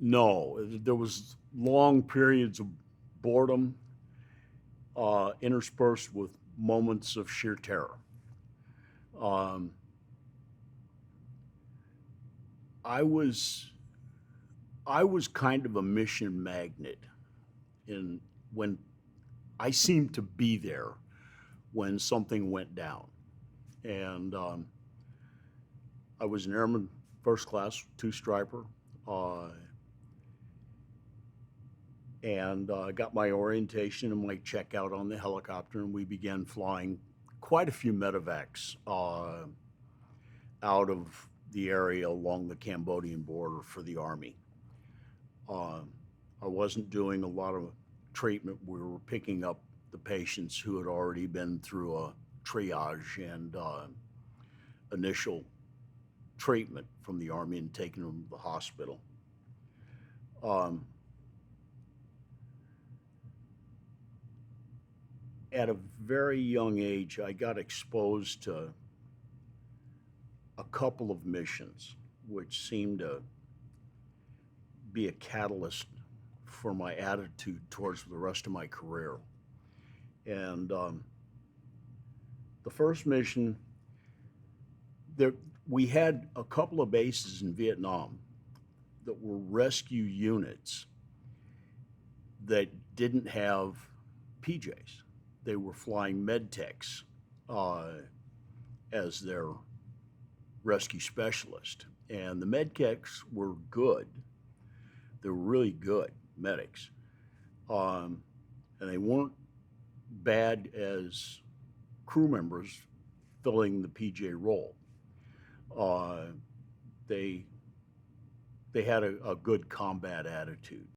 No, there was long periods of boredom, interspersed with moments of sheer terror. Um, I was I was kind of a mission magnet in when I seemed to be there when something went down, and I was an airman, first class, two striper, uh, and got my orientation and my checkout on the helicopter, and we began flying quite a few medevacs out of the area along the Cambodian border for the Army. Uh, I wasn't doing a lot of treatment. We were picking up the patients who had already been through a triage and initial treatment from the Army and taking them to the hospital. Um, at a very young age, I got exposed to a couple of missions, which seemed to be a catalyst for my attitude towards the rest of my career. And the first mission, there we had a couple of bases in Vietnam that were rescue units that didn't have PJs. They were flying med techs as their rescue specialist. And the med techs were good. They were really good medics. And they weren't bad as crew members filling the PJ role. Uh, they they had a good combat attitude.